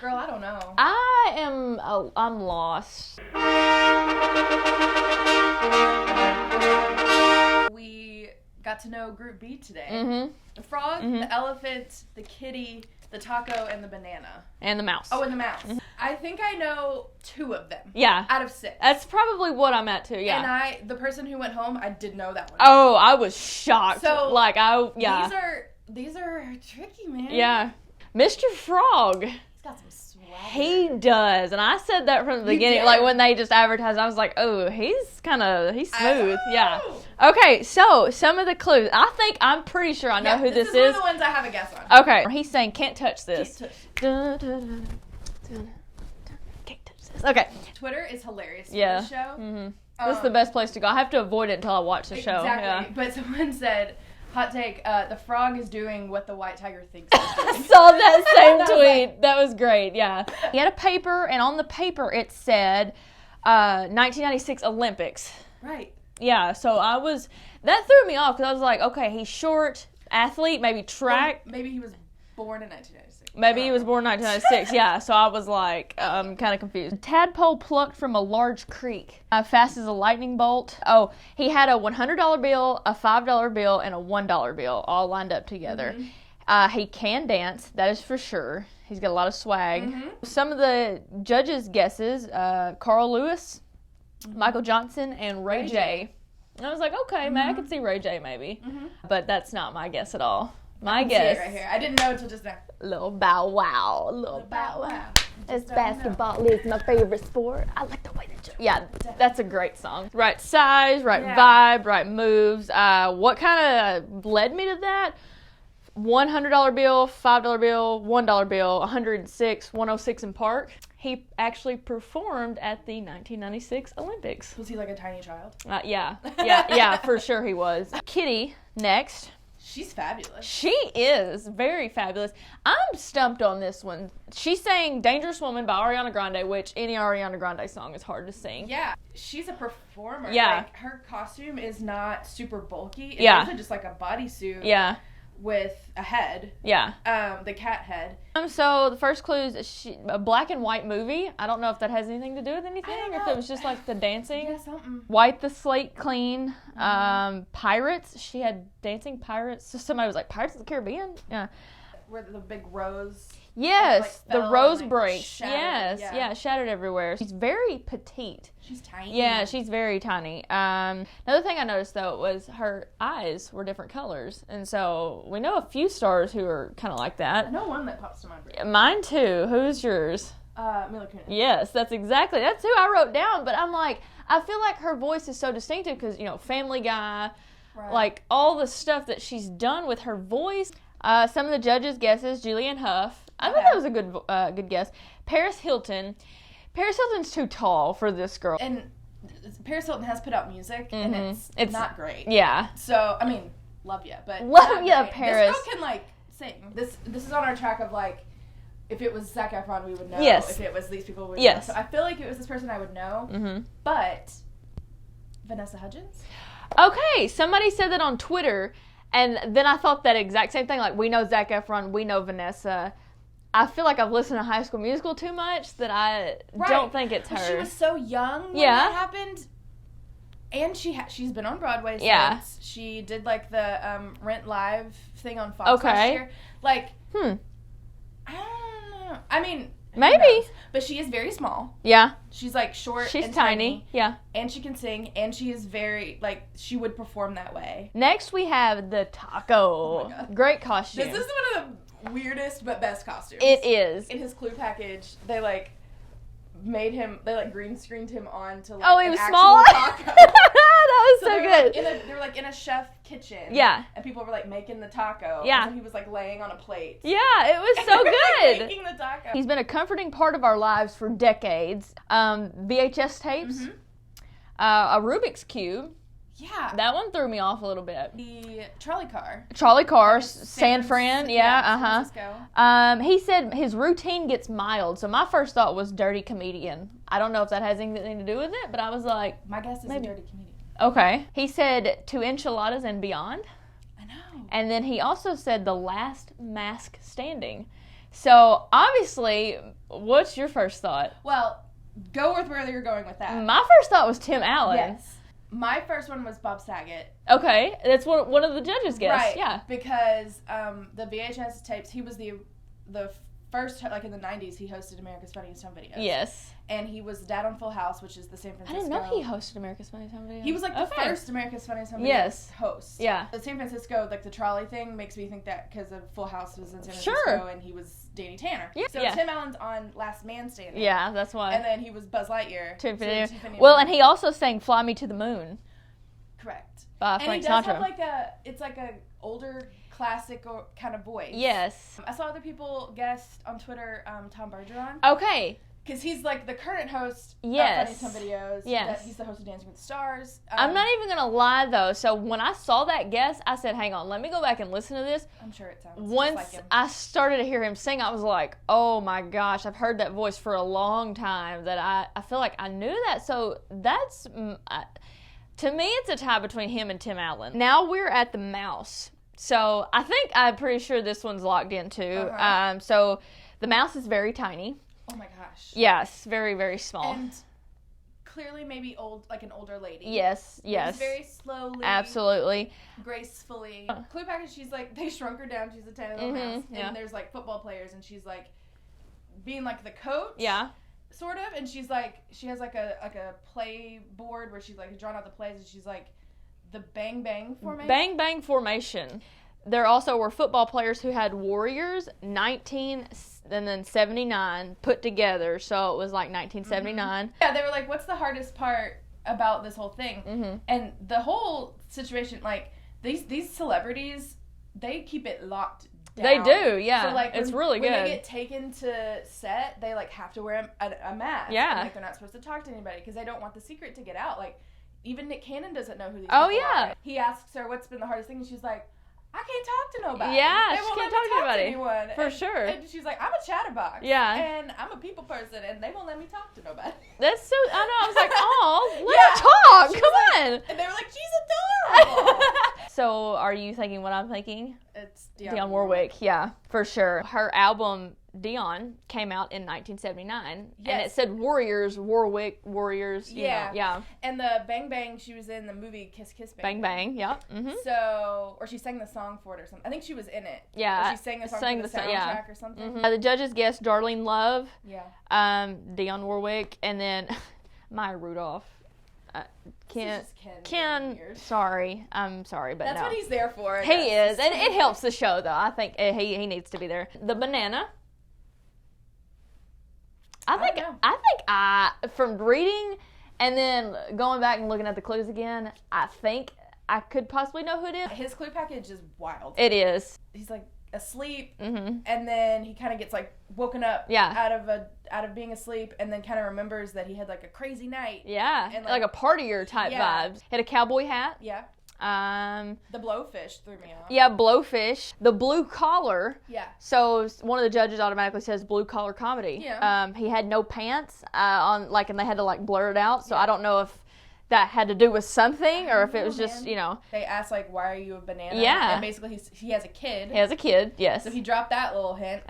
Girl, I don't know. I'm lost. We got to know Group B today. Mm-hmm. The frog, the elephant, the kitty, the taco, and the banana. And the mouse. Oh, and the mouse. Mm-hmm. I think I know 2 of them. Yeah. Out of 6. That's probably what I'm at too, yeah. And the person who went home, I did know that one. Oh, I was shocked. So, yeah. These are tricky, man. Yeah. Mr. Frog. He's got some swag. He does. And I said that from the beginning. Like, when they just advertised, I was like, oh, he's smooth. Yeah. Okay, so some of the clues. I'm pretty sure I know who this is. This is one of the ones I have a guess on. Okay. He's saying, can't touch this. Can't touch this. Okay. Twitter is hilarious for Yeah. this show. Mm-hmm. This is the best place to go. I have to avoid it until I watch the show. Exactly. Yeah. But someone said, hot take, the frog is doing what the white tiger thinks he's doing. I saw that same tweet. That was great, yeah. He had a paper, and on the paper it said 1996 Olympics. Right. Yeah, so that threw me off because I was like, okay, he's short, athlete, maybe track. Well, maybe he was born in 1996. Maybe he was born in 1996, yeah. So I was like, kind of confused. Tadpole plucked from a large creek, fast as a lightning bolt. Oh, he had a $100 bill, a $5 bill, and a $1 bill all lined up together. Mm-hmm. He can dance, that is for sure. He's got a lot of swag. Mm-hmm. Some of the judges' guesses, Carl Lewis, Michael Johnson, and Ray J. And I was like, okay, man, I could see Ray J maybe. Mm-hmm. But that's not my guess at all. My guess. See it right here. I didn't know until just now. Little Bow Wow. Little Bow Wow. This basketball is my favorite sport. I like the way that you... Yeah, that's a great song. Right size, right vibe, right moves. What kind of led me to that? $100 bill, $5 bill, $1 bill, 106, 106 in Park. He actually performed at the 1996 Olympics. Was he like a tiny child? Yeah, for sure he was. Kitty, next. She's fabulous. She is very fabulous. I'm stumped on this one. She's saying Dangerous Woman by Ariana Grande, which any Ariana Grande song is hard to sing. Yeah, she's a performer. Yeah. Like, her costume is not super bulky. It's yeah. just like a bodysuit. Yeah. With a head. Yeah. The cat head. So the first clue is a black and white movie. I don't know if that has anything to do with anything, or if it was just like the dancing. Yeah, something. Wipe the slate clean. Pirates. She had dancing pirates. So somebody was like, Pirates of the Caribbean? Yeah. Where the big rose. Yes, the rose and, breaks. Shattered. Yes, yeah, shattered everywhere. She's very petite. She's tiny. Yeah, she's very tiny. Another thing I noticed, though, was her eyes were different colors. And so we know a few stars who are kind of like that. I know one that pops to mind. Mine, too. Who's yours? Mila Kunis. Yes, that's who I wrote down. But I'm like, I feel like her voice is so distinctive because, Family Guy, like all the stuff that she's done with her voice. Some of the judges' guesses, Julianne Hough. I thought that was a good guess. Paris Hilton. Paris Hilton's too tall for this girl. And Paris Hilton has put out music, and it's not great. Yeah. So, I mean, love ya, but love ya, Paris. This girl can, sing. This is on our track of, if it was Zac Efron, we would know. Yes. If it was these people, we would yes. know. So I feel like it was this person I would know. Mm-hmm. But Vanessa Hudgens? Okay, somebody said that on Twitter, and then I thought that exact same thing. Like, we know Zac Efron, we know Vanessa. I feel like I've listened to High School Musical too much that I don't think it's her. She was so young when that happened. And she's been on Broadway since. She did, the Rent Live thing on Fox last year. I don't know. I mean, maybe. But she is very small. Yeah. She's, short She's and tiny. Yeah. And she can sing. And she is very, she would perform that way. Next, we have the Taco. Oh, my God. Great costume. This is one of the weirdest but best costumes. It is. In his Clue package, they made him, they green screened him on to he was small. Taco. That was so good. They were in a chef kitchen. Yeah. And people were making the taco. Yeah. And so he was laying on a plate. Yeah, it was so good. Making the taco. He's been a comforting part of our lives for decades. VHS tapes, a Rubik's Cube. Yeah. That one threw me off a little bit. The trolley car. Charlie Carr, San Fran, San Francisco. He said his routine gets mild, so my first thought was dirty comedian. I don't know if that has anything to do with it, but I was like... My guess is maybe. A dirty comedian. Okay. He said to enchiladas and beyond. I know. And then he also said the last mask standing. So, obviously, what's your first thought? Well, go with where you're going with that. My first thought was Tim Allen. Yes. My first one was Bob Saget. Okay, that's what one of the judges guessed. Right, yeah. Because the VHS tapes, he was the first, like in the 90s, he hosted America's Funniest Home Videos. Yes. And he was Dad on Full House, which is the San Francisco. I didn't know he hosted America's Funniest Home Videos. He was like the first America's Funniest Home Videos host. Yeah. The San Francisco, like the trolley thing makes me think that because of Full House was in San Francisco and he was Danny Tanner. Yeah. So Tim Allen's on Last Man Standing. Yeah, that's why. And then he was Buzz Lightyear. Well, and he also sang Fly Me to the Moon. Correct. By Frank Sinatra. He does have like it's like a older classic or kind of voice. Yes. I saw other people guessed on Twitter Tom Bergeron. Okay. Because he's like the current host of Funniest Home Videos. Yes. He's the host of Dancing with the Stars. I'm not even going to lie, though. So when I saw that guess, I said, hang on, let me go back and listen to this. I'm sure it sounds Once just like him. I started to hear him sing, I was like, oh my gosh, I've heard that voice for a long time that I feel like I knew that. So that's, to me, it's a tie between him and Tim Allen. Now we're at the mouse. So I'm pretty sure this one's locked in too. So the mouse is very tiny. Oh my gosh. Yes, very, very small. And clearly maybe like an older lady. Yes. Moves very slowly. Absolutely. Gracefully. Cleopatra, she's like, they shrunk her down. She's a tiny little mouse. And there's like football players and she's like being like the coach. Yeah. Sort of. And she's like, she has like a play board where she's like drawn out the plays and she's like the Bang Bang formation. Bang Bang formation. There also were football players who had Warriors 19 and then 79 put together, so it was like 1979. Yeah, they were like, what's the hardest part about this whole thing? And the whole situation, like, these celebrities, they keep it locked down. They do, yeah. So, like, it's really good. When they get taken to set, they, like, have to wear a mask. Yeah. And, like, they're not supposed to talk to anybody because they don't want the secret to get out. Like, even Nick Cannon doesn't know who these people are. He asks her, what's been the hardest thing? And she's like, I can't talk to nobody. Yeah, they she won't can't let me talk to anyone. For sure. And she's like, I'm a chatterbox. Yeah. And I'm a people person, and they won't let me talk to nobody. That's so, I know, I was like, oh, let her talk, come on. And they were like, she's adorable. So, are you thinking what I'm thinking? It's Dionne Warwick, yeah, for sure. Her album, Dionne, came out in 1979, and it said Warriors, Warwick, Warriors, you know, yeah. And the Bang Bang, she was in the movie Kiss Kiss Bang Bang, yeah. So, or she sang the song for it or something. I think she was in it. Yeah. Or she sang the song for the soundtrack or something. The judges guessed Darlene Love, yeah. Dionne Warwick, and then Maya Rudolph. Ken, sorry, I'm sorry, but that's no. what he's there for. He is, and it helps the show, though. I think he needs to be there. The banana. I think from reading and then going back and looking at the clues again, I think I could possibly know who it is. His clue package is wild. It is. He's like asleep, and then he kind of gets like woken up out of being asleep, and then kind of remembers that he had like a crazy night. Yeah, and like a partier type vibes. He had a cowboy hat. Yeah. The blowfish threw me off. Yeah, blowfish. The blue collar. Yeah. So one of the judges automatically says blue collar comedy. Yeah. He had no pants on, like, and they had to like blur it out. So I don't know if that had to do with something or if it was just, you know. They asked like, "Why are you a banana?" Yeah. And basically he has a kid. He has a kid. Yes. So he dropped that little hint.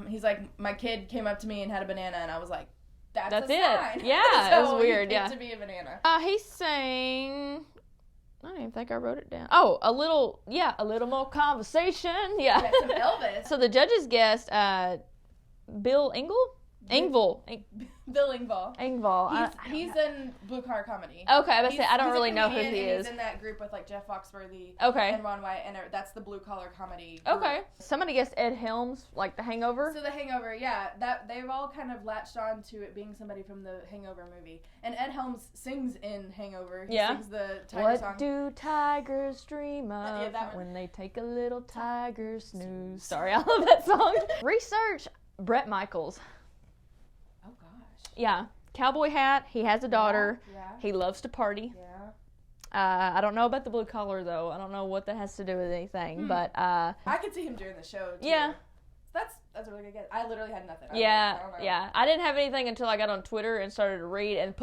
He's like, "My kid came up to me and had a banana," and I was like, "That's a sign." Yeah. So it was weird. He to be a banana. He sang. I don't even think I wrote it down. Oh, a little more conversation. Yeah. Some Elvis. So the judges guessed Bill Engvall. Bill Engvall. Engvall. He's in Blue Collar Comedy. Okay, I don't really know who he is. He's in that group with like Jeff Foxworthy and Ron White, and that's the Blue Collar Comedy group. Okay. Somebody guessed Ed Helms, like The Hangover. So The Hangover, yeah. That they've all kind of latched on to it being somebody from the Hangover movie. And Ed Helms sings in Hangover. He sings the tiger song. What do tigers dream of yeah, that one. when they take a little tiger snooze? Sorry, I love that song. Research Bret Michaels. Oh, gosh. Yeah. Cowboy hat. He has a daughter. Yeah. He loves to party. Yeah. I don't know about the blue collar, though. I don't know what that has to do with anything, but... I could see him during the show, too. Yeah. That's a really good guess. I literally had nothing. I didn't have anything until I got on Twitter and started to read and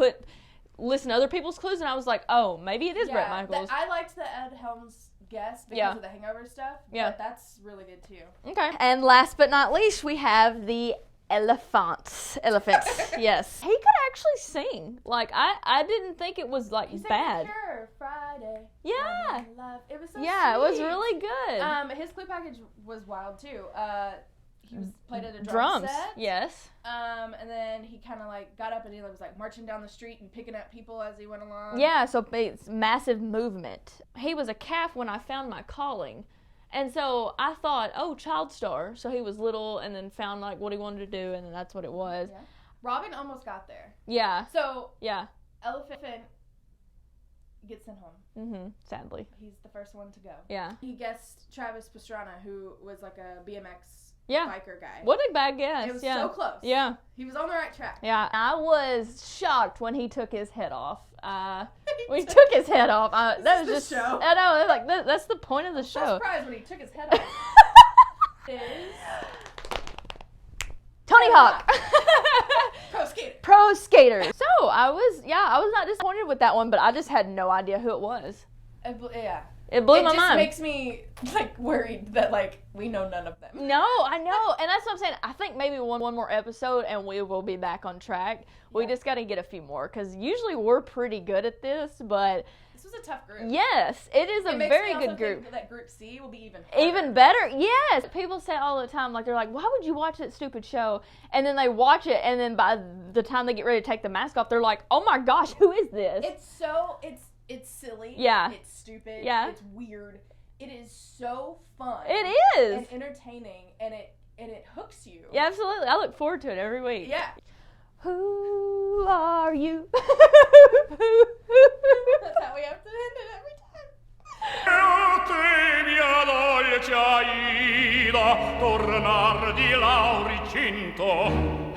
listen to other people's clues, and I was like, oh, maybe it is Bret Michaels. I liked the Ed Helms guess because of the Hangover stuff. Yeah. But that's really good too. Okay. And last but not least, we have the elephants. Yes. He could actually sing. Like, I didn't think it was, like, bad. Sure, Friday. Yeah. Love. It was so yeah, sweet. It was really good. His clue package was wild too. He played at a drums set. Yes. And then he kind of like got up and he was like marching down the street and picking up people as he went along. Yeah, so it's massive movement. He was a calf when I found my calling. And so I thought, oh, child star. So he was little and then found like what he wanted to do and then that's what it was. Yeah. Robin almost got there. Yeah. So yeah. Elephant gets sent home. Sadly. He's the first one to go. Yeah. He guessed Travis Pastrana, who was like a BMX biker guy. What a bad guess. It was so close. Yeah. He was on the right track. Yeah. I was shocked when he took his head off. When he took his head off. That was just. Show. I know. Like that's the point of the show. I was surprised when he took his head off. Tony Hawk. Pro skater. So I was not disappointed with that one, but I just had no idea who it was. Yeah. It blew my mind. It just makes me like worried that like we know none of them. No, I know, and that's what I'm saying. I think maybe one more episode and we will be back on track. Yeah. We just got to get a few more because usually we're pretty good at this, but this was a tough group. Yes, it is a very good group. Think that Group C will be even harder. Even better. Yes, people say all the time like they're like, why would you watch that stupid show? And then they watch it, and then by the time they get ready to take the mask off, they're like, oh my gosh, who is this? It's silly. Yeah. It's stupid. Yeah. It's weird. It is so fun. It is. And entertaining, and it hooks you. Yeah, absolutely. I look forward to it every week. Yeah. Who are you? That's how we have to end it every time. Tornar di Lauricinto